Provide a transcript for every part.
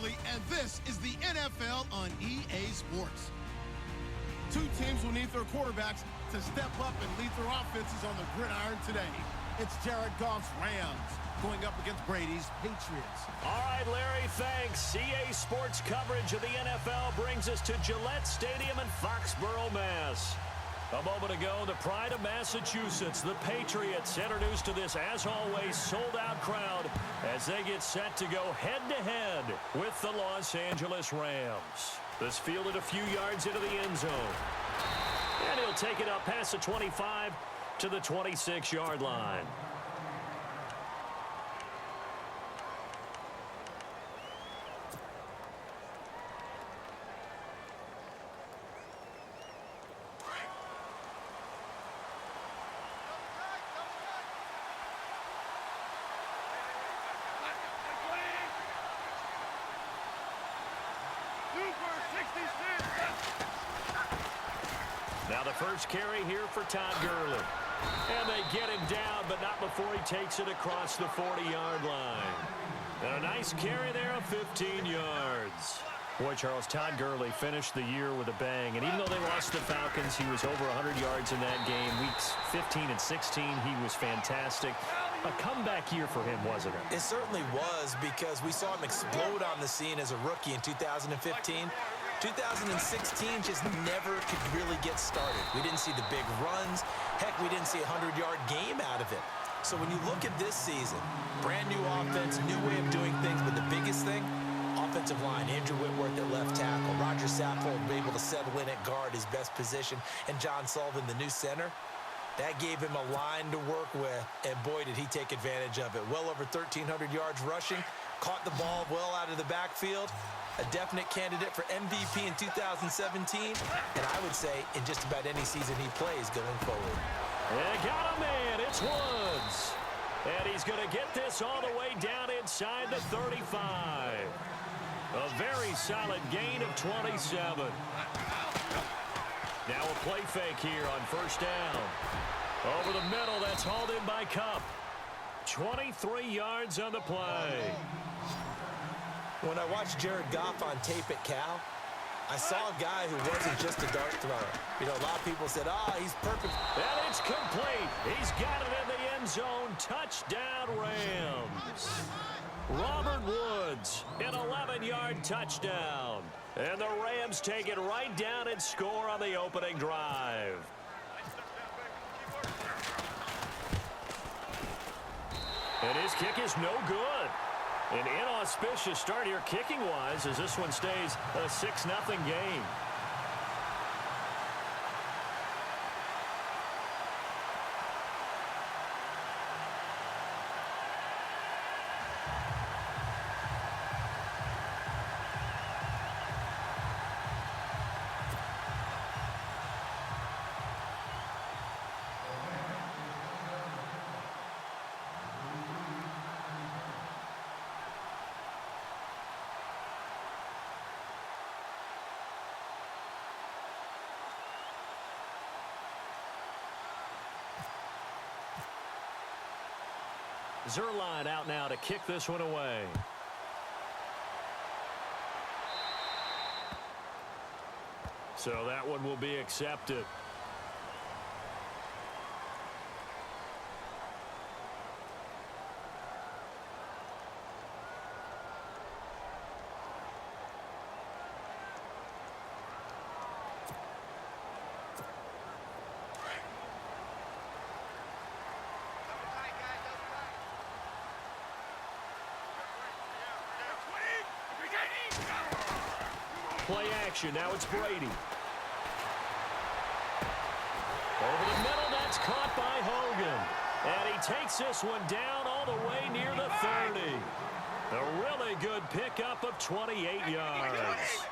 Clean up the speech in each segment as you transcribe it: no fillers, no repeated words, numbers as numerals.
Gurley, and this is the NFL on EA Sports. Two teams will need their quarterbacks to step up and lead their offenses on the gridiron today. It's Jared Goff's Rams going up against Brady's Patriots. All right, Larry, thanks. EA Sports coverage of the NFL brings us to Gillette Stadium in Foxborough, Mass. A moment ago, the pride of Massachusetts, the Patriots, introduced to this, as always, sold-out crowd as they get set to go head-to-head with the Los Angeles Rams. This fielded a few yards into the end zone. And he'll take it up past the 25 to the 26-yard line. Now the first carry here for Todd Gurley. And they get him down, but not before he takes it across the 40-yard line. And a nice carry there of 15 yards. Boy, Charles, Todd Gurley finished the year with a bang. And even though they lost the Falcons, he was over 100 yards in that game. Weeks 15 and 16, he was fantastic. A comeback year for him, wasn't it? It certainly was, because we saw him explode on the scene as a rookie in 2015. 2016 just never could really get started. We didn't see the big runs. Heck, we didn't see a 100-yard game out of it. So when you look at this season, brand new offense, new way of doing things, but the biggest thing, offensive line, Andrew Whitworth at left tackle, Roger Saffold able to settle in at guard, his best position, and John Sullivan, the new center. That gave him a line to work with, and boy, did he take advantage of it. Well over 1,300 yards rushing, caught the ball well out of the backfield. A definite candidate for MVP in 2017, and I would say in just about any season he plays going forward. And got a man, it's Woods. And he's going to get this all the way down inside the 35. A very solid gain of 27. Now a play fake here on first down. Over the middle, that's hauled in by Kupp. 23 yards on the play. When I watched Jared Goff on tape at Cal, I saw a guy who wasn't just a dart thrower. You know, a lot of people said, he's perfect. And it's complete. He's got it in the end zone. Touchdown, Rams. Robert Woods, an 11-yard touchdown. And the Rams take it right down and score on the opening drive. And his kick is no good. An inauspicious start here kicking-wise as this one stays a 6-0 game. Zerline out now to kick this one away. So that one will be accepted. Play action. Now it's Brady. Over the middle, that's caught by Hogan. And he takes this one down all the way near the 30. A really good pickup of 28 yards.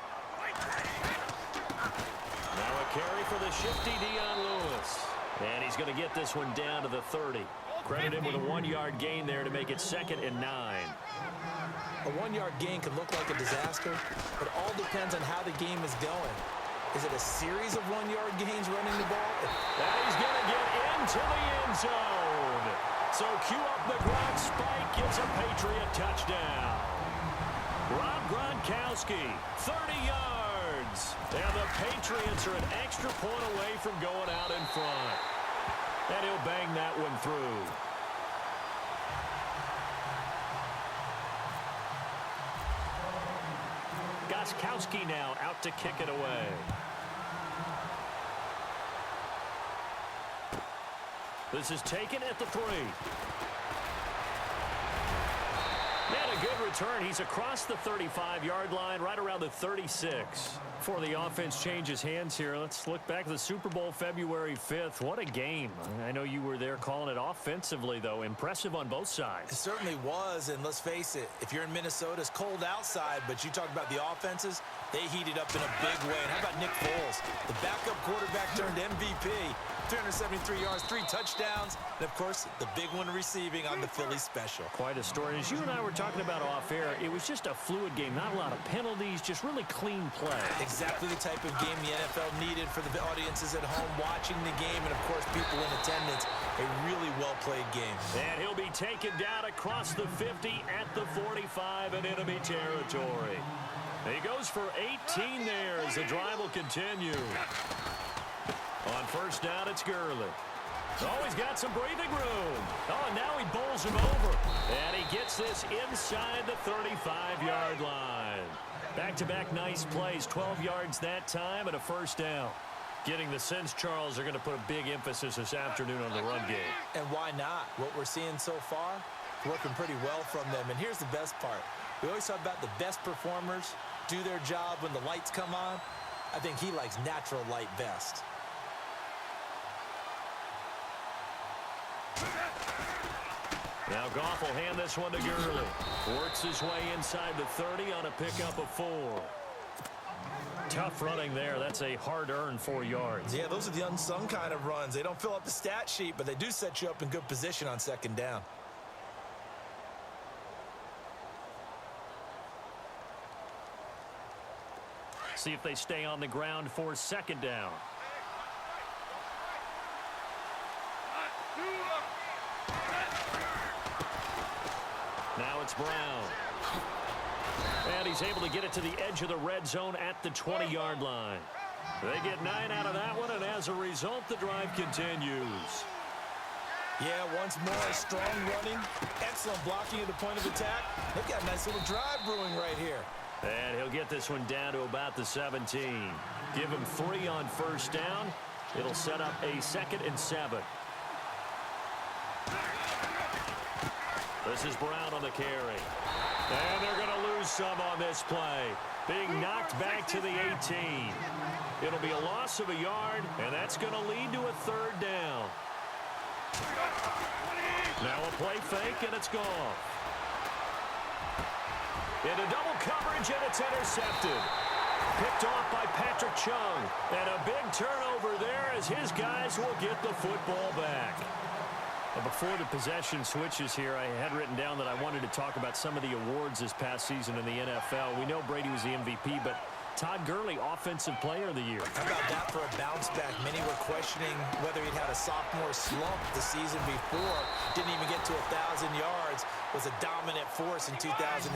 Now a carry for the shifty Dion Lewis. And he's going to get this one down to the 30. Credit him with a 1-yard gain there to make it 2nd and 9. A 1-yard gain could look like a disaster, but it all depends on how the game is going. Is it a series of 1-yard gains running the ball? And he's going to get into the end zone. So cue up the Gronk spike, gives a Patriot touchdown. Rob Gronkowski, 30 yards. And the Patriots are an extra point away from going out in front. And he'll bang that one through. Gronkowski now out to kick it away. This is taken at the 3. And a good return. He's across the 35-yard line, right around the 36. Before the offense changes hands here, let's look back at the Super Bowl February 5th. What a game. I know you were there calling it offensively, though. Impressive on both sides. It certainly was, and let's face it, if you're in Minnesota, it's cold outside, but you talk about the offenses, they heated up in a big way. And how about Nick Foles, the backup quarterback turned MVP, 373 yards, 3 touchdowns, and, of course, the big one receiving on the Philly special. Quite a story. As you and I were talking about off air, it was just a fluid game. Not a lot of penalties, just really clean play. Exactly the type of game the NFL needed for the audiences at home watching the game and, of course, people in attendance. A really well-played game. And he'll be taken down across the 50 at the 45 in enemy territory. He goes for 18 there as the drive will continue. On first down, it's Gurley. Oh, he's got some breathing room. Oh, and now he bowls him over. And he gets this inside the 35-yard line. Back-to-back nice plays, 12 yards that time and a first down. Getting the sense Charles are going to put a big emphasis this afternoon on the run game. And why not? What we're seeing so far, working pretty well from them. And here's the best part. We always talk about the best performers do their job when the lights come on. I think he likes natural light best. Now Goff will hand this one to Gurley. Works his way inside the 30 on a pickup of 4. Tough running there. That's a hard-earned 4 yards. Yeah, those are the unsung kind of runs. They don't fill up the stat sheet, but they do set you up in good position on second down. See if they stay on the ground for second down. Now it's Brown. And he's able to get it to the edge of the red zone at the 20-yard line. They get 9 out of that one, and as a result, the drive continues. Yeah, once more, strong running, excellent blocking at the point of attack. They've got a nice little drive brewing right here. And he'll get this one down to about the 17. Give him 3 on first down. It'll set up a 2nd and 7. This is Brown on the carry. And they're going to lose some on this play. Being knocked back to the 18. It'll be a loss of a yard, and that's going to lead to a 3rd down. Now a play fake, and it's gone. Into double coverage, and it's intercepted. Picked off by Patrick Chung. And a big turnover there as his guys will get the football back. Before the possession switches here, I had written down that I wanted to talk about some of the awards this past season in the NFL. We know Brady was the MVP, but Todd Gurley, Offensive Player of the Year. How about that for a bounce back? Many were questioning whether he'd had a sophomore slump the season before. Didn't even get to 1,000 yards. Was a dominant force in 2017.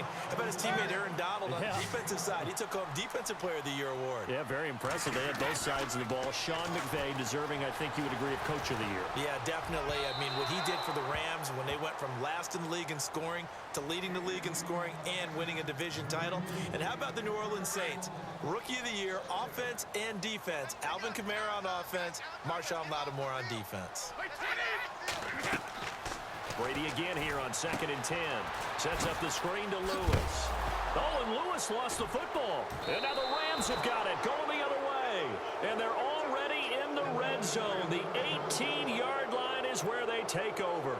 How about his teammate Aaron Donald on the defensive side? He took home Defensive Player of the Year award. Yeah, very impressive. They had both sides of the ball. Sean McVay deserving, I think you would agree, of Coach of the Year. Yeah, definitely. I mean, what he did for the Rams when they went from last in the league in scoring to leading the league in scoring and winning a division title. And how about the New Orleans Saints? Rookie of the Year, offense and defense. Alvin Kamara on offense, Marshawn Lattimore on defense. Brady again here on 2nd and 10. Sets up the screen to Lewis. Oh, and Lewis lost the football. And now the Rams have got it, going the other way. And they're already in the red zone. The 18-yard line is where they take over.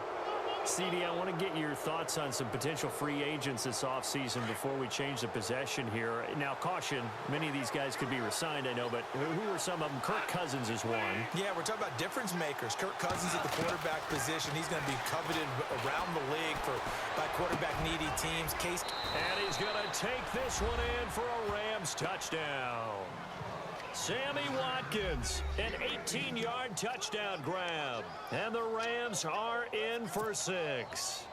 CD, I want to get your thoughts on some potential free agents this offseason before we change the possession here. Now, caution, many of these guys could be re-signed, I know, but who are some of them? Kirk Cousins is one. Yeah, we're talking about difference makers. Kirk Cousins at the quarterback position. He's going to be coveted around the league by quarterback-needy teams. And he's going to take this one in for a Rams touchdown. Sammy Watkins, an 18-yard touchdown grab. And the Rams are in for 6.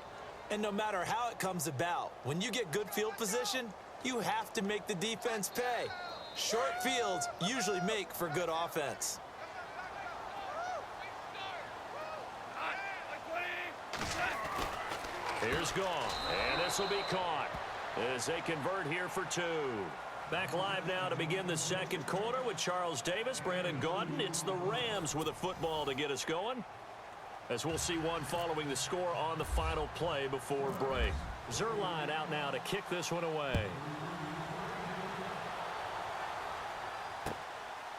And no matter how it comes about, when you get good field position, you have to make the defense pay. Short fields usually make for good offense. Here's gone, and this will be caught as they convert here for 2. Back live now to begin the second quarter with Charles Davis, Brandon Gaudin. It's the Rams with a football to get us going, as we'll see one following the score on the final play before break. Zerline out now to kick this one away.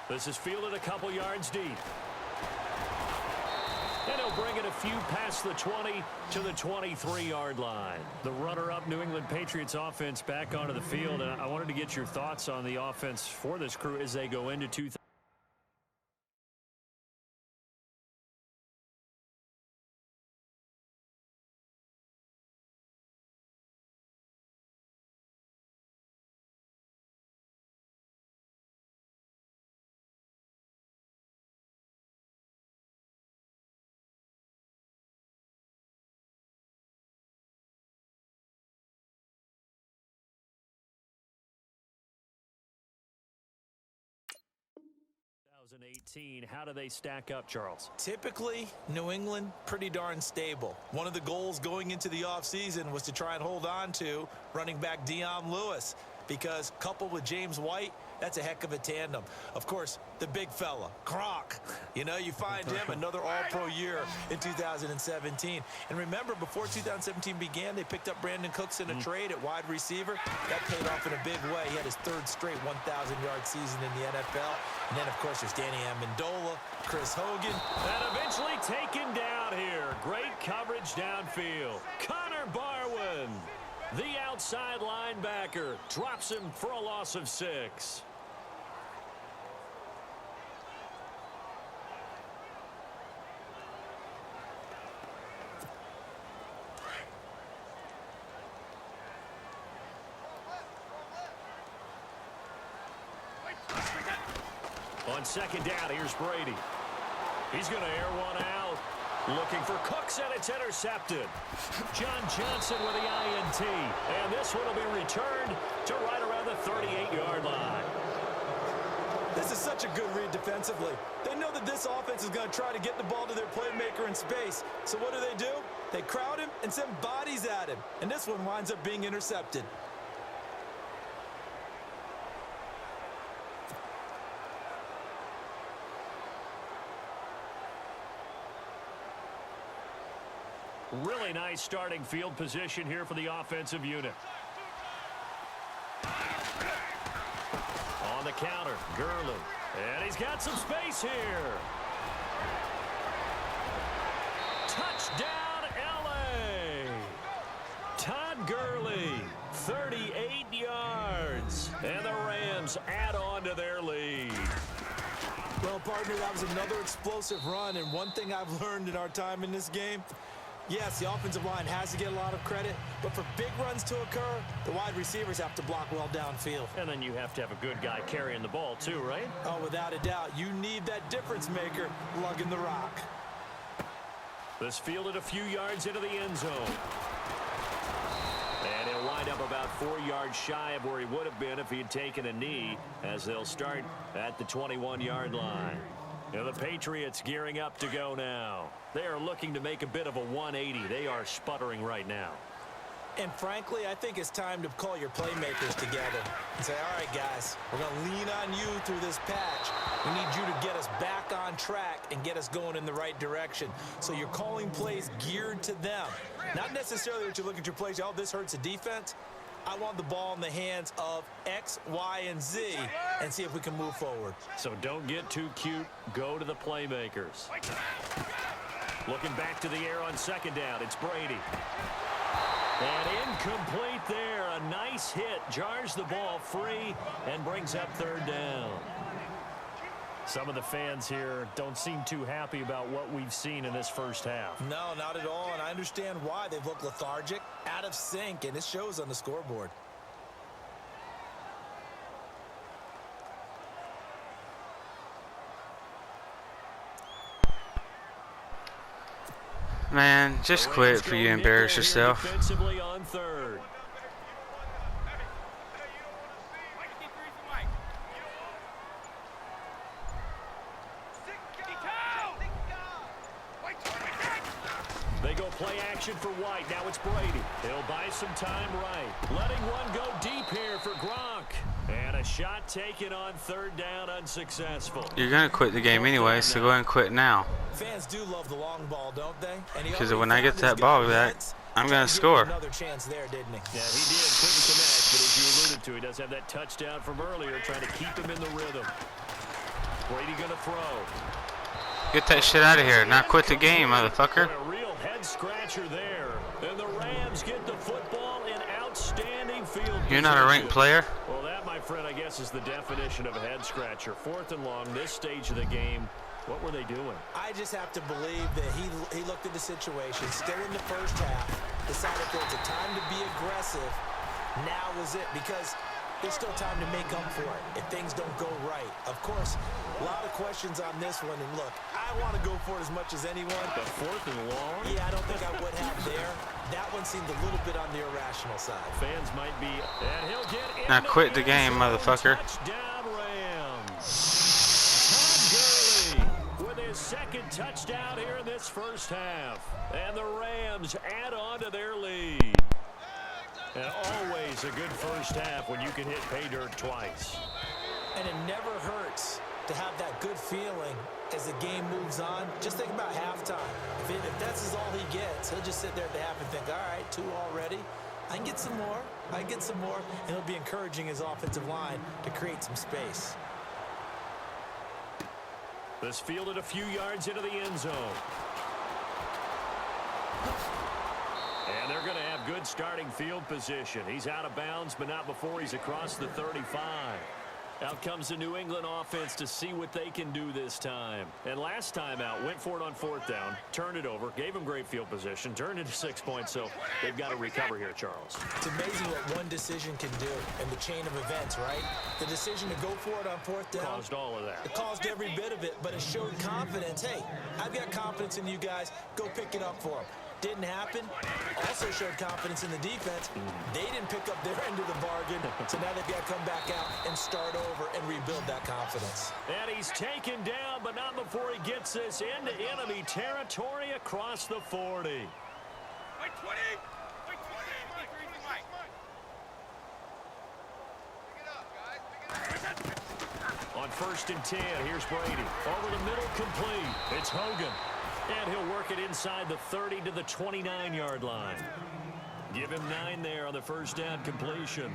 This is fielded a couple yards deep. And he'll bring it a few past the 20 to the 23-yard line. The runner-up New England Patriots offense back onto the field. And I wanted to get your thoughts on the offense for this crew as they go into 2000. How do they stack up, Charles? Typically, New England, pretty darn stable. One of the goals going into the offseason was to try and hold on to running back Dion Lewis, because coupled with James White, that's a heck of a tandem. Of course, the big fella, Gronk. You know, you find him another all-pro year in 2017. And remember, before 2017 began, they picked up Brandon Cooks in a trade at wide receiver. That paid off in a big way. He had his 3rd straight 1,000-yard season in the NFL. And then, of course, there's Danny Amendola, Chris Hogan. And eventually taken down here. Great coverage downfield. Connor Barwin, the outside linebacker, drops him for a loss of 6. On second down, here's Brady. He's going to air one out. Looking for Cooks, and it's intercepted. John Johnson with the INT. And this one will be returned to right around the 38-yard line. This is such a good read defensively. They know that this offense is going to try to get the ball to their playmaker in space. So what do? They crowd him and send bodies at him. And this one winds up being intercepted. Really nice starting field position here for the offensive unit. On the counter, Gurley. And he's got some space here. Touchdown, L.A. Todd Gurley, 38 yards. And the Rams add on to their lead. Well, partner, that was another explosive run. And one thing I've learned in our time in this game, yes, the offensive line has to get a lot of credit, but for big runs to occur, the wide receivers have to block well downfield. And then you have to have a good guy carrying the ball too, right? Oh, without a doubt. You need that difference maker lugging the rock. This fielded a few yards into the end zone. And he'll wind up about 4 yards shy of where he would have been if he had taken a knee, as they'll start at the 21-yard line. Now the Patriots gearing up to go now. They are looking to make a bit of a 180. They are sputtering right now. And frankly, I think it's time to call your playmakers together and say, all right, guys, we're going to lean on you through this patch. We need you to get us back on track and get us going in the right direction. So you're calling plays geared to them. Not necessarily that you look at your plays, oh, this hurts the defense. I want the ball in the hands of X, Y, and Z and see if we can move forward. So don't get too cute. Go to the playmakers. Looking back to the air on second down. It's Brady. And incomplete there. A nice hit. Jars the ball free and brings up third down. Some of the fans here don't seem too happy about what we've seen in this first half. No, not at all, and I understand why. They've looked lethargic, out of sync, and it shows on the scoreboard. Man, just quit before you embarrass yourself. Defensively on third. They go play action for White. Now it's Brady. He'll buy some time right. Letting one go deep here for Gronk. And a shot taken on third down, unsuccessful. You're going to quit the game anyway, so go ahead and quit now. Fans do love the long ball, don't they? Because when I get that ball back, I'm going to score. Another chance there, didn't he? Yeah, he did. Couldn't connect, but as you alluded to, he does have that touchdown from earlier, trying to keep him in the rhythm. Brady going to throw. Get that shit out of here. Not quit the game, motherfucker. A real head scratcher there. And the Rams get the football in outstanding field position. You're not a ranked player? Well, that, my friend, I guess is the definition of a head scratcher. 4th and long, this stage of the game. What were they doing? I just have to believe that he looked at the situation, still in the first half, decided there was a time to be aggressive. Now was it, because there's still time to make up for it if things don't go right. Of course, a lot of questions on this one, and look, I want to go for it as much as anyone. The 4th and long? Yeah, I don't think I would have there. That one seemed a little bit on the irrational side. Fans might be, and he'll get in. Now quit the game, motherfucker. Touchdown Rams. Todd Gurley with his second touchdown here in this first half. And the Rams add on to their lead. And always a good first half when you can hit pay dirt twice. And it never hurts to have that good feeling as the game moves on. Just think about halftime. If that's all he gets, he'll just sit there at the half and think, all right, 2 already. I can get some more. I can get some more. And he'll be encouraging his offensive line to create some space. This fielded a few yards into the end zone. And they're going to have good starting field position. He's out of bounds, but not before he's across the 35. Out comes the New England offense to see what they can do this time. And last time out, went for it on 4th down, turned it over, gave him great field position, turned into 6 points, so they've got to recover here, Charles. It's amazing what one decision can do in the chain of events, right? The decision to go for it on 4th down. Caused all of that. It caused every bit of it, but it showed confidence. Hey, I've got confidence in you guys. Go pick it up for them. Didn't happen. Also showed confidence in the defense. They didn't pick up their end of the bargain, so now they've got to come back out and start over and rebuild that confidence. And he's taken down, but not before he gets this into enemy territory across the 40. Wait, 20! Wait, 20! Pick it up, guys. On 1st and 10, here's Brady. Over the middle, complete. It's Hogan. And he'll work it inside the 30 to the 29-yard line. Give him 9 there on the first down completion.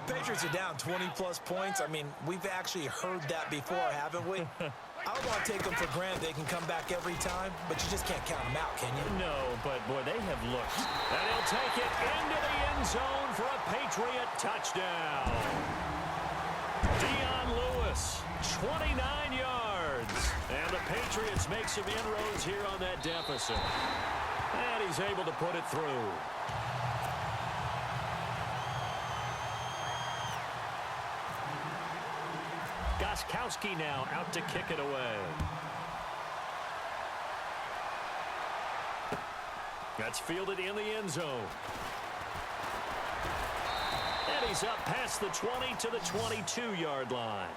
Patriots are down 20-plus points. I mean, we've actually heard that before, haven't we? I don't want to take them for granted they can come back every time, but you just can't count them out, can you? No, but, boy, they have looked. And he'll take it into the end zone for a Patriot touchdown. Dion Lewis, 29 yards. And the Patriots make some inroads here on that deficit. And he's able to put it through. Gostkowski now out to kick it away. That's fielded in the end zone. And he's up past the 20 to the 22-yard line.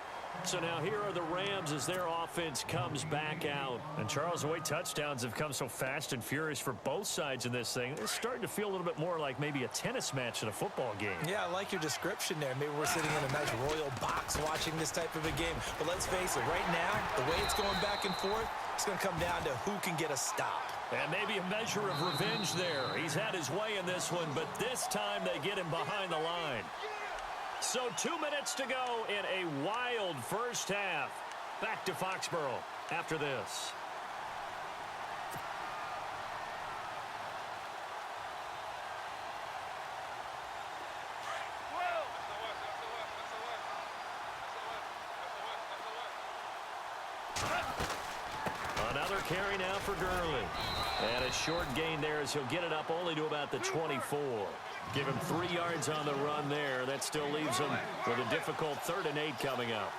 So now here are the Rams as their offense comes back out. And Charles, the way touchdowns have come so fast and furious for both sides in this thing, it's starting to feel a little bit more like maybe a tennis match in a football game. Yeah, I like your description there. Maybe we're sitting in a nice royal box watching this type of a game. But let's face it, right now, the way it's going back and forth, it's going to come down to who can get a stop. And maybe a measure of revenge there. He's had his way in this one, but this time they get him behind the line. So 2 minutes to go in a wild first half. Back to Foxborough after this. Another carry now for Gurley. And a short gain there as he'll get it up only to about the 24. Give him 3 yards on the run there. That still leaves him with a difficult 3rd and 8 coming up.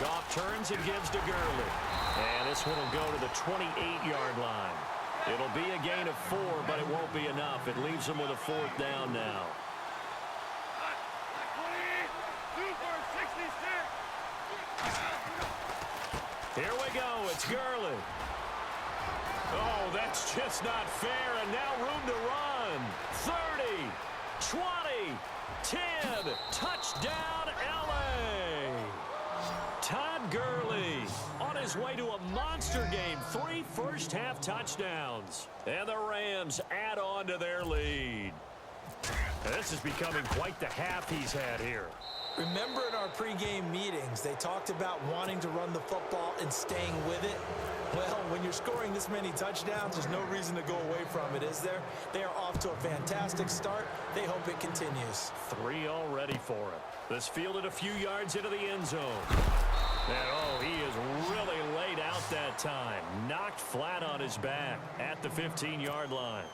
Goff turns and gives to Gurley. And this one will go to the 28-yard line. It'll be a gain of 4, but it won't be enough. It leaves them with a 4th down now. Here we go. It's Gurley. Oh, that's just not fair. And now room to run. 30, 20, 10. Touchdown, L.A. Todd Gurley on his way to a monster game. 3 first-half touchdowns. And the Rams add on to their lead. This is becoming quite the half he's had here. Remember in our pregame meetings, they talked about wanting to run the football and staying with it? Well, when you're scoring this many touchdowns, there's no reason to go away from it, is there? They are off to a fantastic start. They hope it continues. 3 already for him. This fielded a few yards into the end zone. And, oh, he is really laid out that time. Knocked flat on his back at the 15-yard line.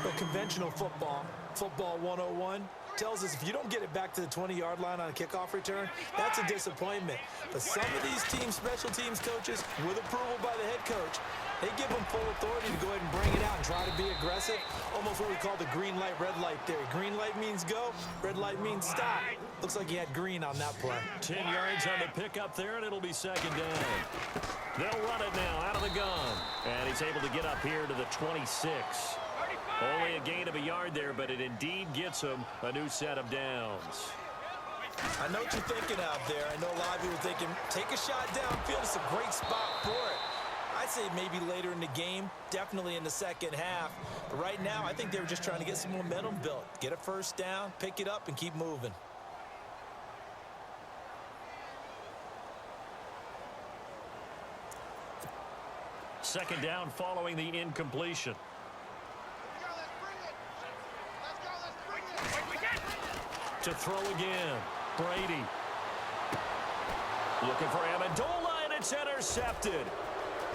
Well, conventional football 101, tells us if you don't get it back to the 20-yard line on a kickoff return, that's a disappointment. But some of these special teams coaches, with approval by the head coach, they give them full authority to go ahead and bring it out and try to be aggressive. Almost what we call the green light, red light theory. Green light means go, red light means stop. Looks like he had green on that play. 10 yards on the pickup there, and it'll be 2nd down. They'll run it now out of the gun. And he's able to get up here to the 26. Only a gain of a yard there, but it indeed gets him a new set of downs. I know what you're thinking out there. I know a lot of you are thinking, take a shot downfield. It's a great spot for it. I'd say maybe later in the game, definitely in the second half. But right now, I think they were just trying to get some momentum built. Get a first down, pick it up, and keep moving. Second down following the incompletion. To throw again. Brady. Looking for Amendola, and it's intercepted.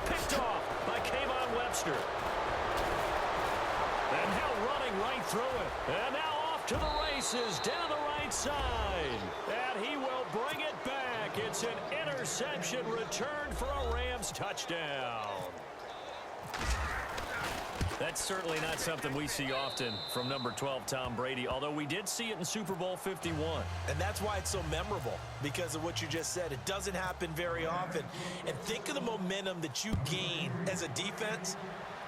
Picked off by Kayvon Webster. And now running right through it. And now off to the races down the right side. And he will bring it back. It's an interception return for a Rams touchdown. That's certainly not something we see often from number 12, Tom Brady, although we did see it in Super Bowl 51. And that's why it's so memorable, because of what you just said. It doesn't happen very often. And think of the momentum that you gain as a defense,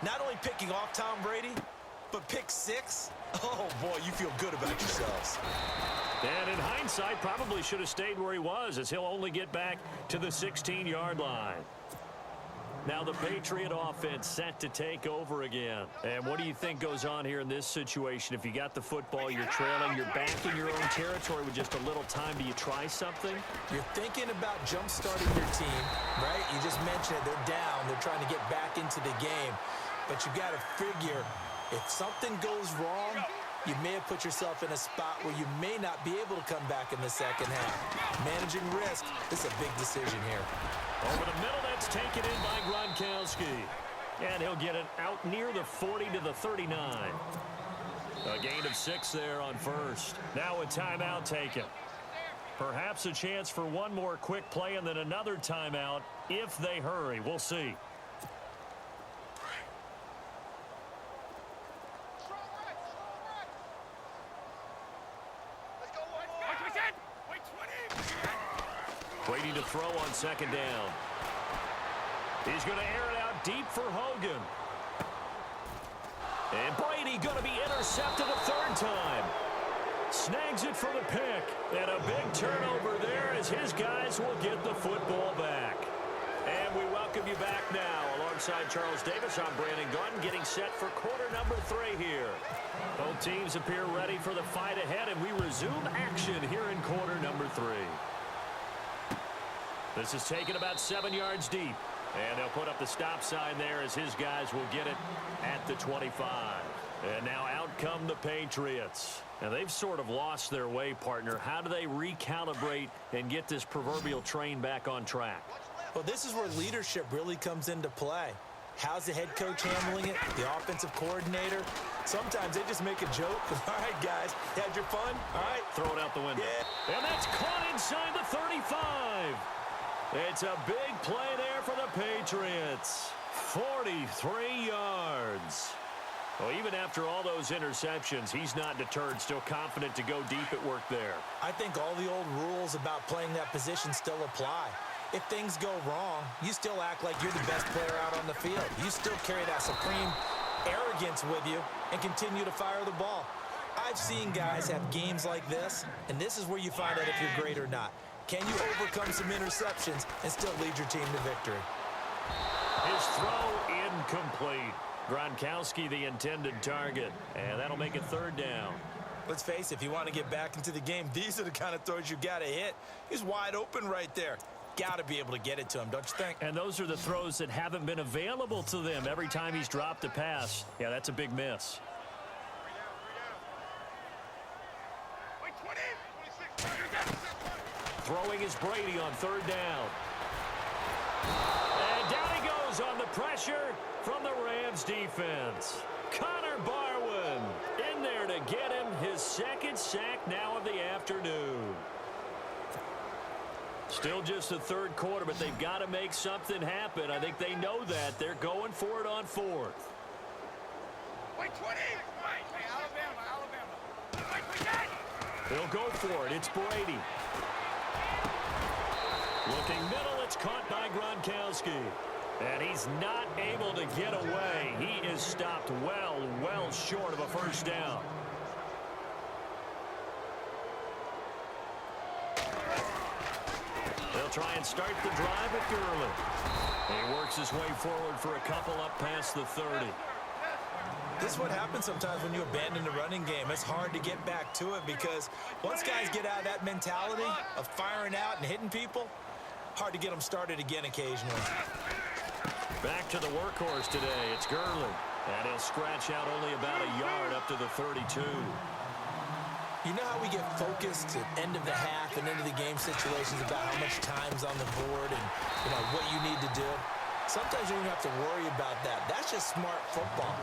not only picking off Tom Brady, but pick 6. Oh, boy, you feel good about yourselves. And in hindsight, probably should have stayed where he was, as he'll only get back to the 16-yard line. Now the Patriot offense set to take over again. And what do you think goes on here in this situation? If you got the football, you're trailing, you're back in your own territory with just a little time. Do you try something? You're thinking about jump-starting your team, right? You just mentioned it. They're down. They're trying to get back into the game. But you got to figure, if something goes wrong, you may have put yourself in a spot where you may not be able to come back in the second half. Managing risk, this is a big decision here. Over the middle, that's taken in by Gronkowski. And he'll get it out near the 40 to the 39. A gain of 6 there on first. Now a timeout taken. Perhaps a chance for one more quick play and then another timeout if they hurry. We'll see. Waiting to throw on second down. He's going to air it out deep for Hogan. And Brady going to be intercepted a 3rd time. Snags it for the pick. And a big turnover there as his guys will get the football back. And we welcome you back now. Alongside Charles Davis, I'm Brandon Gordon, getting set for quarter number 3 here. Both teams appear ready for the fight ahead, and we resume action here in quarter number 3. This is taken about 7 yards deep. And they'll put up the stop sign there as his guys will get it at the 25. And now out come the Patriots. And they've sort of lost their way, partner. How do they recalibrate and get this proverbial train back on track? Well, this is where leadership really comes into play. How's the head coach handling it? The offensive coordinator? Sometimes they just make a joke. All right, guys, had your fun? All right. Throw it out the window. Yeah. And that's caught inside the 35. It's a big play there for the Patriots. 43 yards. Well, even after all those interceptions, he's not deterred, still confident to go deep at work there. I think all the old rules about playing that position still apply. If things go wrong, you still act like you're the best player out on the field. You still carry that supreme arrogance with you and continue to fire the ball. I've seen guys have games like this, and this is where you find out if you're great or not. Can you overcome some interceptions and still lead your team to victory? His throw incomplete. Gronkowski the intended target, and that'll make it third down. Let's face it, if you want to get back into the game, these are the kind of throws you got to hit. He's wide open right there. Got to be able to get it to him, don't you think? And those are the throws that haven't been available to them every time he's dropped a pass. Yeah, that's a big miss. Throwing is Brady on third down. And down he goes on the pressure from the Rams defense. Connor Barwin in there to get him his second sack now of the afternoon. Still just the third quarter, but they've got to make something happen. I think they know that. They're going for it on fourth. They'll go for it. It's Brady. Looking middle, it's caught by Gronkowski. And he's not able to get away. He is stopped well short of a first down. They'll try and start the drive with Gurley. He works his way forward for a couple up past the 30. This is what happens sometimes when you abandon the running game. It's hard to get back to it because once guys get out of that mentality of firing out and hitting people, hard to get them started again occasionally. Back to the workhorse today. It's Gurley. And he'll scratch out only about a yard up to the 32. You know how we get focused at end of the half and end of the game situations about how much time's on the board and what you need to do? Sometimes you don't have to worry about that. That's just smart football.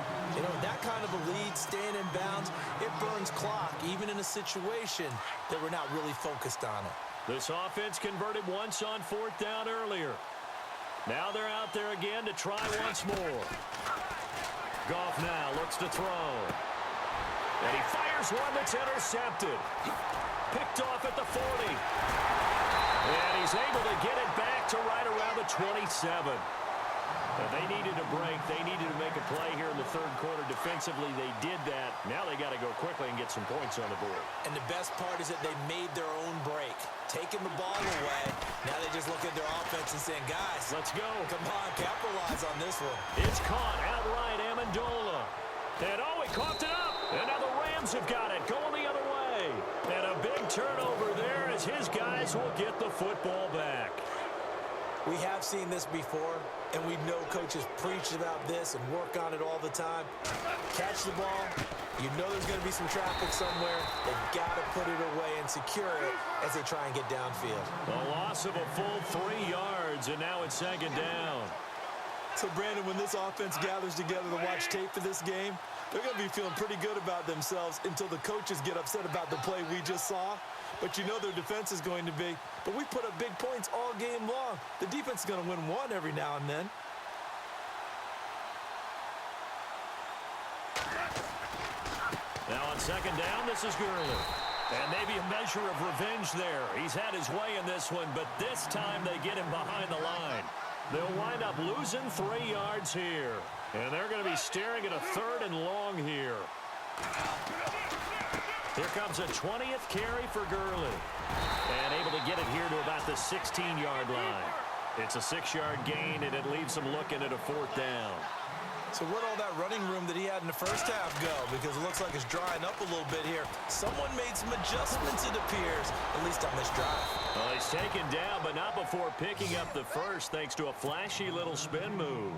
That kind of a lead, staying in bounds, it burns clock, even in a situation that we're not really focused on it. This offense converted once on fourth down earlier. Now they're out there again to try once more. Goff now looks to throw. And he fires one that's intercepted. Picked off at the 40. And he's able to get it back to right around the 27. They needed a break. They needed to make a play here in the third quarter. Defensively, they did that. Now they got to go quickly and get some points on the board. And the best part is that they made their own break. Taking the ball away. Now they just look at their offense and saying, guys, let's go. Come on, capitalize on this one. It's caught outright, Amendola. And he coughed it up. And now the Rams have got it, going the other way. And a big turnover there as his guys will get the football back. We have seen this before, and we know coaches preach about this and work on it all the time. Catch the ball. You know there's going to be some traffic somewhere. They've got to put it away and secure it as they try and get downfield. A loss of a full 3 yards, and now it's second down. So, Brandon, when this offense gathers together to watch tape for this game, they're going to be feeling pretty good about themselves until the coaches get upset about the play we just saw. But you know their defense is going to be. But we put up big points all game long. The defense is going to win one every now and then. Now on second down, this is Gurley. And maybe a measure of revenge there. He's had his way in this one, but this time they get him behind the line. They'll wind up losing 3 yards here. And they're going to be staring at a third and long here. Here comes a 20th carry for Gurley. And able to get it here to about the 16-yard line. It's a 6-yard gain, and it leaves them looking at a fourth down. So where'd all that running room that he had in the first half go? Because it looks like it's drying up a little bit here. Someone made some adjustments, it appears, at least on this drive. Well, he's taken down, but not before picking up the first, thanks to a flashy little spin move.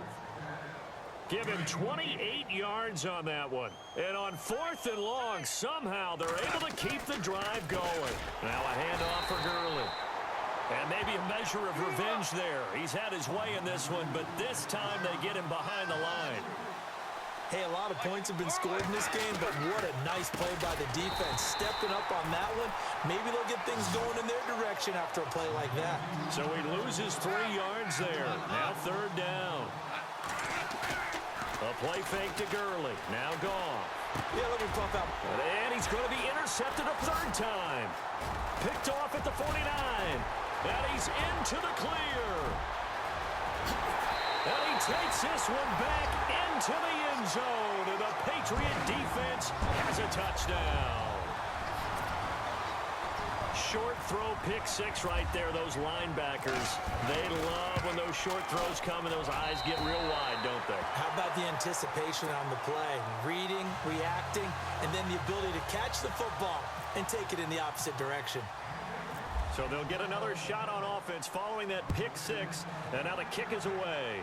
Give him 28 yards on that one. And on fourth and long, somehow they're able to keep the drive going. Now a handoff for Gurley. And maybe a measure of revenge there. He's had his way in this one, but this time they get him behind the line. Hey, a lot of points have been scored in this game, but what a nice play by the defense. Stepping up on that one, maybe they'll get things going in their direction after a play like that. So he loses 3 yards there. Now 3rd down. A play fake to Gurley. Now gone. Yeah, let me pump out. And he's going to be intercepted a 3rd time. Picked off at the 49. And he's into the clear. And he takes this one back into the end zone. And the Patriot defense has a touchdown. Short throw, pick 6 right there. Those linebackers, they love when those short throws come and those eyes get real wide, don't they? How about the anticipation on the play? Reading, reacting, and then the ability to catch the football and take it in the opposite direction. So they'll get another shot on offense following that pick 6, and now the kick is away.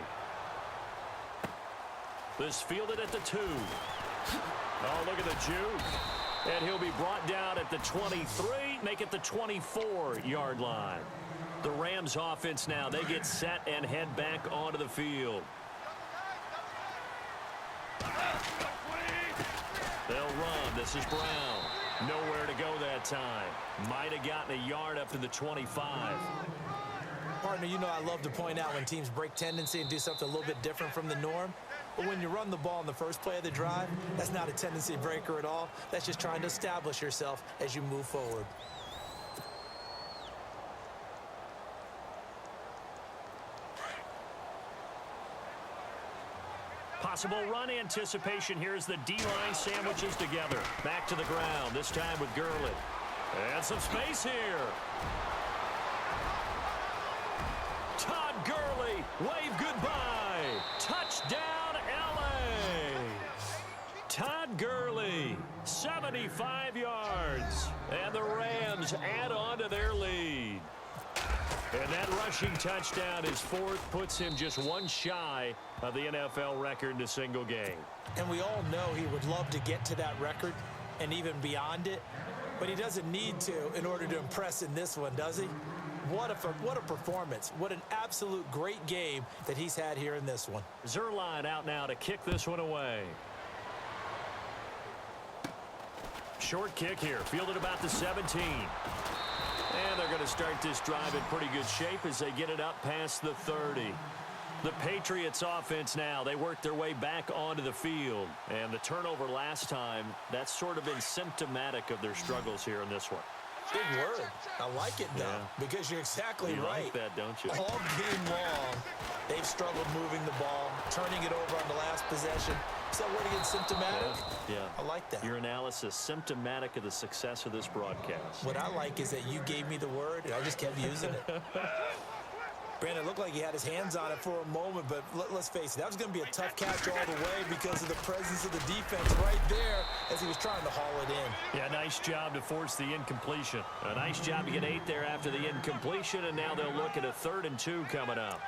This fielded at the 2. Oh, look at the juke. And he'll be brought down at the 23, make it the 24-yard line. The Rams offense now, they get set and head back onto the field. They'll run. This is Brown. Nowhere to go that time. Might have gotten a yard up to the 25. Partner, you know I love to point out when teams break tendency and do something a little bit different from the norm. But when you run the ball in the first play of the drive, that's not a tendency breaker at all. That's just trying to establish yourself as you move forward. Possible run anticipation here as the D-line sandwiches together. Back to the ground, this time with Gurley. And some space here. Todd Gurley, wave goodbye. Touchdown, L.A. Todd Gurley, 75 yards. And the Rams add on to their lead. And that rushing touchdown, his 4th, puts him just 1 shy of the NFL record in a single game. And we all know he would love to get to that record and even beyond it. But he doesn't need to in order to impress in this one, does he? What a performance. What an absolute great game that he's had here in this one. Zerline out now to kick this one away. Short kick here, fielded about the 17. And they're going to start this drive in pretty good shape as they get it up past the 30. The Patriots offense now, they work their way back onto the field. And the turnover last time, that's sort of been symptomatic of their struggles here in this one. Big word. I like it, though, because you're exactly right. You like that, don't you? All game long, they've struggled moving the ball, turning it over on the last possession. Is that word again, symptomatic? Yeah. I like that. Your analysis, symptomatic of the success of this broadcast. What I like is that you gave me the word, and I just kept using it. Brandon, it looked like he had his hands on it for a moment, but let's face it, that was going to be a tough catch all the way because of the presence of the defense right there as he was trying to haul it in. Yeah, nice job to force the incompletion. A nice job to get 8 there after the incompletion, and now they'll look at a 3rd and 2 coming up.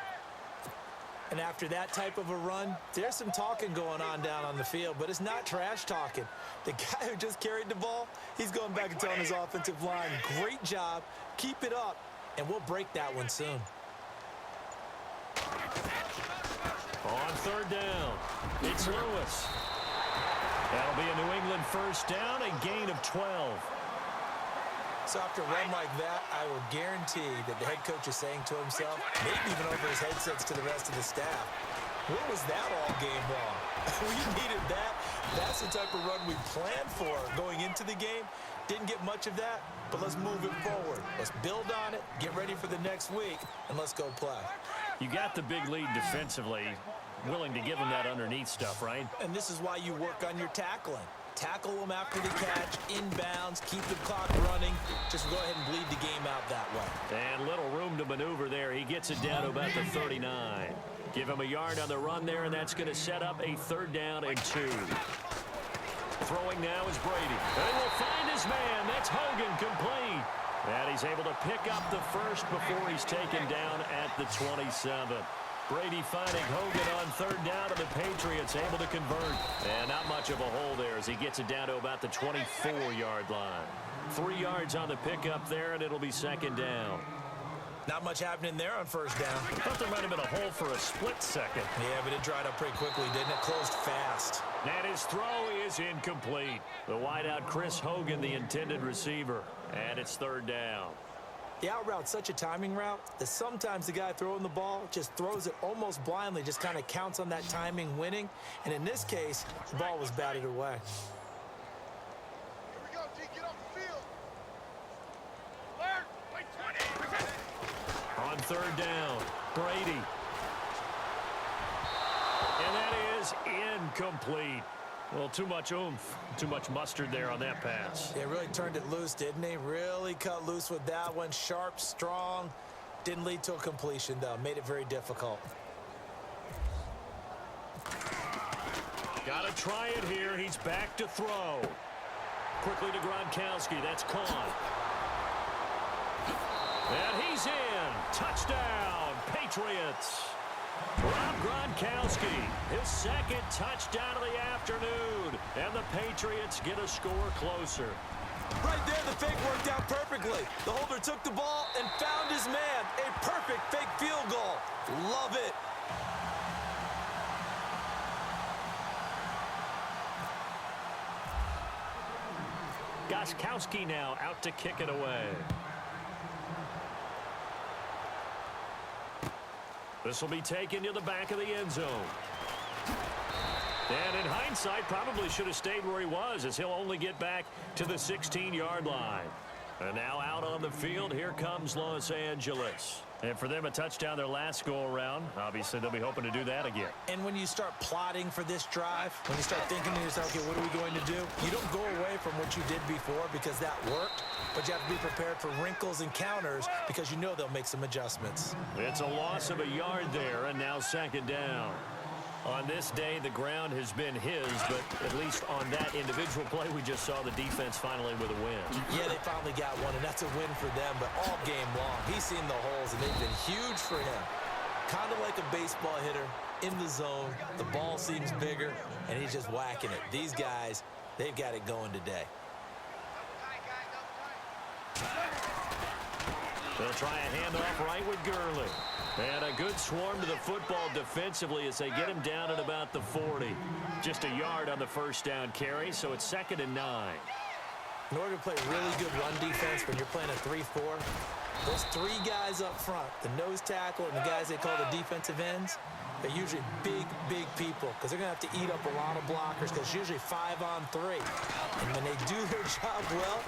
And after that type of a run, there's some talking going on down on the field, but it's not trash talking. The guy who just carried the ball, he's going back and telling his offensive line, great job, keep it up, and we'll break that one soon. On 3rd down, it's Lewis. That'll be a New England 1st down, a gain of 12. So after a run like that, I will guarantee that the head coach is saying to himself, maybe even over his headsets to the rest of the staff, what was that all game long? We needed that. That's the type of run we planned for going into the game. Didn't get much of that, but let's move it forward. Let's build on it, get ready for the next week, and let's go play. You got the big lead defensively, willing to give them that underneath stuff, right? And this is why you work on your tackling. Tackle them after the catch, inbounds, keep the clock running. Just go ahead and bleed the game out that way. And little room to maneuver there. He gets it down to about the 39. Give him a yard on the run there, and that's going to set up a 3rd down and 2. Throwing now is Brady. They will find his man. That's Hogan, complete. And he's able to pick up the 1st before he's taken down at the 27. Brady finding Hogan on 3rd down, and the Patriots able to convert. And not much of a hole there as he gets it down to about the 24-yard line. 3 yards on the pickup there, and it'll be 2nd down. Not much happening there on first down. I thought there might have been a hole for a split second. Yeah, but it dried up pretty quickly, didn't it? Closed fast. And his throw is incomplete. The wideout Chris Hogan, the intended receiver. And it's third down. The out route's such a timing route that sometimes the guy throwing the ball just throws it almost blindly, just kind of counts on that timing winning. And in this case, the ball was batted away. Here we go, D. Get off the field. Alert. Wait 20. On third down, Brady. And that is incomplete. Well, too much oomph, too much mustard there on that pass. Yeah, really turned it loose, didn't he? Really cut loose with that one. Sharp, strong. Didn't lead to a completion, though. Made it very difficult. Got to try it here. He's back to throw. Quickly to Gronkowski. That's caught. And he's in. Touchdown, Patriots. Rob Gronkowski, his second touchdown of the afternoon. And the Patriots get a score closer. Right there, the fake worked out perfectly. The holder took the ball and found his man. A perfect fake field goal. Love it. Gronkowski now out to kick it away. This will be taken to the back of the end zone. And in hindsight, probably should have stayed where he was, as he'll only get back to the 16-yard line. And now out on the field, here comes Los Angeles. And for them, a touchdown their last go-around. Obviously, they'll be hoping to do that again. And when you start plotting for this drive, when you start thinking to yourself, okay, what are we going to do? You don't go away from what you did before because that worked, but you have to be prepared for wrinkles and counters because you know they'll make some adjustments. It's a loss of a yard there, and now second down. On this day, the ground has been his, but at least on that individual play, we just saw the defense finally with a win. Yeah, they finally got one, and that's a win for them, but all game long, he's seen the holes, and they've been huge for him. Kind of like a baseball hitter in the zone. The ball seems bigger, and he's just whacking it. These guys, they've got it going today. They'll try a handoff right with Gurley. And a good swarm to the football defensively as they get him down at about the 40. Just a yard on the first down carry, so it's 2nd and 9. In order to play really good run defense when you're playing a 3-4, those three guys up front, the nose tackle and the guys they call the defensive ends, they're usually big, big people because they're going to have to eat up a lot of blockers because it's usually 5-on-3. And when they do their job well,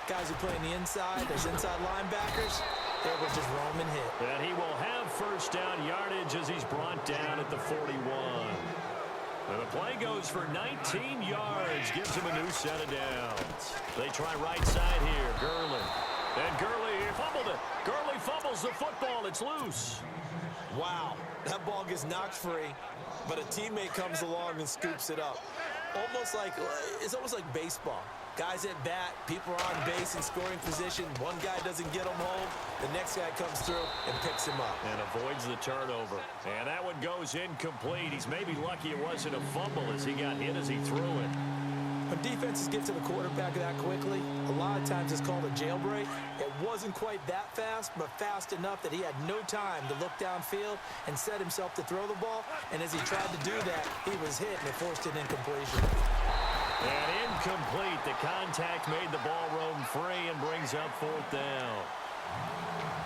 guys who play on the inside, those inside linebackers, they will just roam and hit. And he will have first down yardage as he's brought down at the 41. And the play goes for 19 yards, gives him a new set of downs. They try right side here, Gurley. And Gurley fumbled it. Gurley fumbles the football. It's loose. Wow, that ball gets knocked free, but a teammate comes along and scoops it up. It's almost like baseball. Guys at bat, people are on base in scoring position. One guy doesn't get him home. The next guy comes through and picks him up. And avoids the turnover. And that one goes incomplete. He's maybe lucky it wasn't a fumble as he got hit as he threw it. When defenses get to the quarterback that quickly, a lot of times it's called a jailbreak. It wasn't quite that fast, but fast enough that he had no time to look downfield and set himself to throw the ball. And as he tried to do that, he was hit and it forced an incompletion. And incomplete. The contact made the ball roam free and brings up 4th down.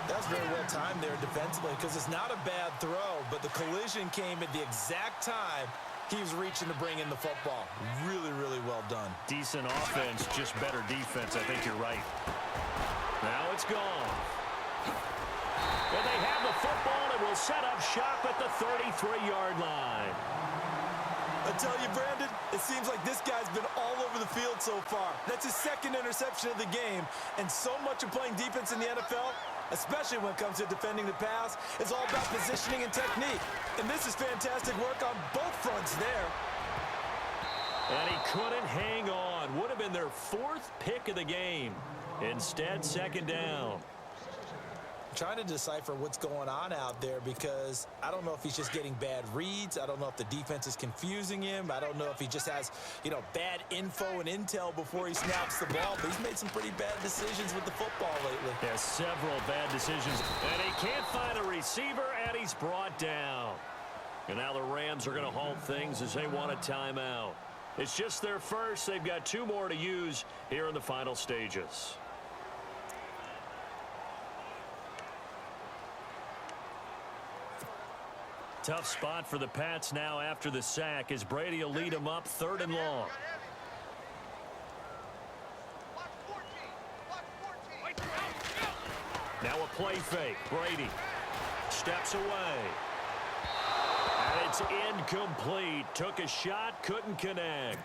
That's very well timed there defensively because it's not a bad throw, but the collision came at the exact time he was reaching to bring in the football. Really, really well done. Decent offense, just better defense. I think you're right. Now it's gone. And they have the football and will set up shop at the 33-yard line. I tell you, Brandon, it seems like this guy's been all over the field so far. That's his 2nd interception of the game, and so much of playing defense in the NFL, especially when it comes to defending the pass, is all about positioning and technique. And this is fantastic work on both fronts there. And he couldn't hang on. Would have been their 4th pick of the game. Instead, 2nd down. Trying to decipher what's going on out there because I don't know if he's just getting bad reads. I don't know if the defense is confusing him. I don't know if he just has, bad info and intel before he snaps the ball. But he's made some pretty bad decisions with the football lately. Yeah, several bad decisions. And he can't find a receiver, and he's brought down. And now the Rams are going to halt things as they want a timeout. It's just their first. They've got 2 more to use here in the final stages. Tough spot for the Pats now after the sack as Brady will lead them up 3rd and long. Now a play fake. Brady steps away. And it's incomplete. Took a shot, couldn't connect.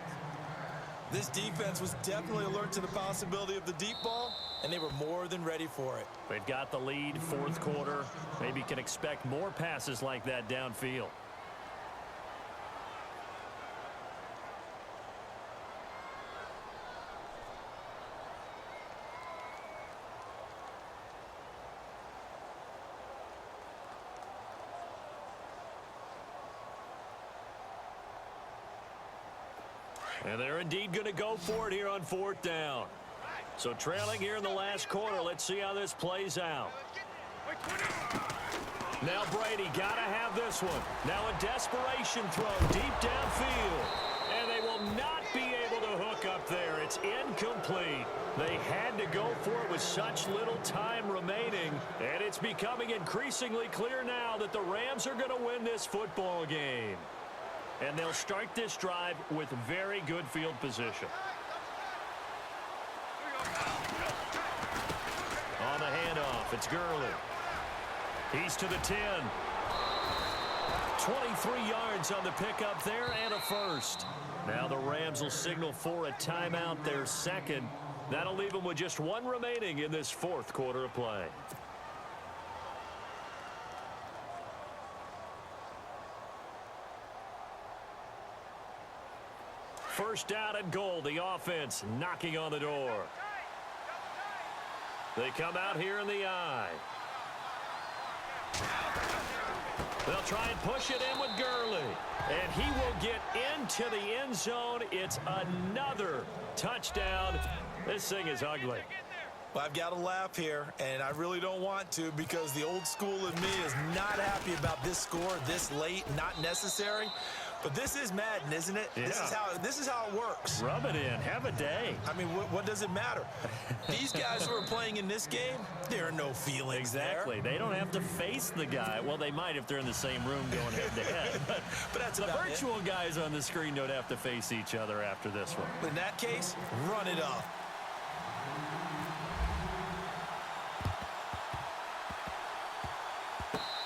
This defense was definitely alert to the possibility of the deep ball, and they were more than ready for it. They've got the lead, 4th quarter. Maybe can expect more passes like that downfield. And they're indeed going to go for it here on 4th down. So trailing here in the last quarter. Let's see how this plays out. Now Brady got to have this one. Now a desperation throw deep downfield. And they will not be able to hook up there. It's incomplete. They had to go for it with such little time remaining. And it's becoming increasingly clear now that the Rams are going to win this football game. And they'll start this drive with very good field position. On the handoff, it's Gurley. He's to the 10. 23 yards on the pickup there and a first. Now the Rams will signal for a timeout, their 2nd. That'll leave them with just 1 remaining in this 4th quarter of play. First down and goal. The offense knocking on the door. They come out here in the eye. They'll try and push it in with Gurley. And he will get into the end zone. It's another touchdown. This thing is ugly. Well, I've got to laugh here, and I really don't want to because the old school in me is not happy about this score this late, not necessary. But this is Madden, isn't it? Yeah. This is how it works. Rub it in. Have a day. I mean, what does it matter? These guys who are playing in this game, there are no feelings Exactly. there. They don't have to face the guy. Well, they might if they're in the same room going head-to-head. But that's the about virtual guys on the screen don't have to face each other after this one. In that case, run it up.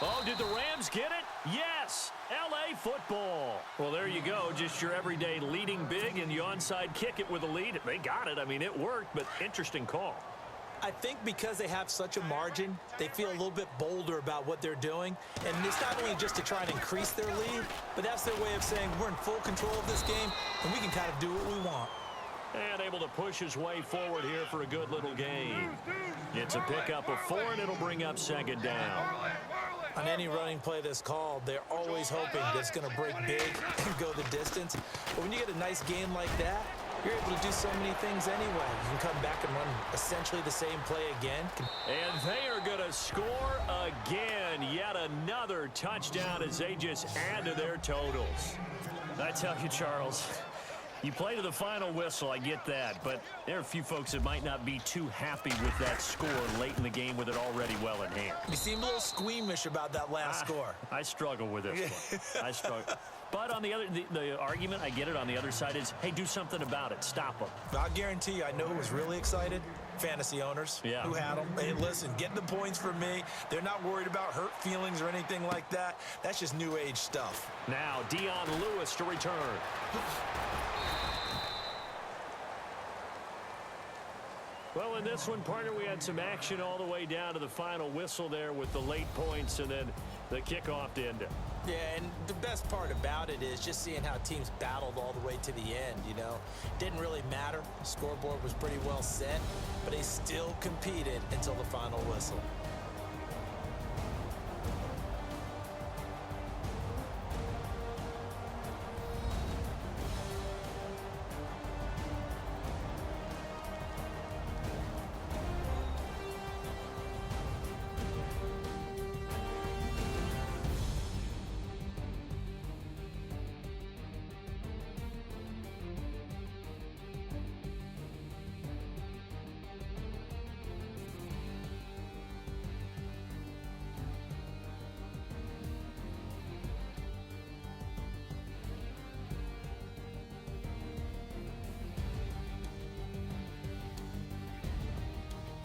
Oh, did the Rams get it? Yes! L.A. football. Well, there you go. Just your everyday leading big, and you onside kick it with a lead. They got it. I mean, it worked, but interesting call. I think because they have such a margin, they feel a little bit bolder about what they're doing. And it's not only just to try and increase their lead, but that's their way of saying we're in full control of this game, and we can kind of do what we want. And able to push his way forward here for a good little gain. It's a pickup of 4, and it'll bring up 2nd down. On any running play that's called, they're always hoping that it's going to break big and go the distance. But when you get a nice game like that, you're able to do so many things anyway. You can come back and run essentially the same play again. And they are going to score again. Yet another touchdown as they just add to their totals. I tell you, Charles, you play to the final whistle, I get that, but there are a few folks that might not be too happy with that score late in the game with it already well in hand. You seem a little squeamish about that last score. I struggle with this one. I struggle. But on the other, the argument, I get it, on the other side is, hey, do something about it. Stop them. I guarantee you, I know who was really excited. Fantasy owners who had them. Hey, listen, get the points from me. They're not worried about hurt feelings or anything like that. That's just new age stuff. Now, Dion Lewis to return. Well, in this one, partner, we had some action all the way down to the final whistle there with the late points and then the kickoff to end it. Yeah, and the best part about it is just seeing how teams battled all the way to the end, you know. Didn't really matter. The scoreboard was pretty well set, but they still competed until the final whistle.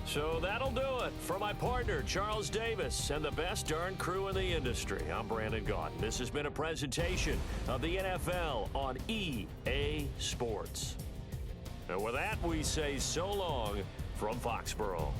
So that'll do it. For my partner, Charles Davis, and the best darn crew in the industry, I'm Brandon Gaudin. This has been a presentation of the NFL on EA Sports. And with that, we say so long from Foxborough.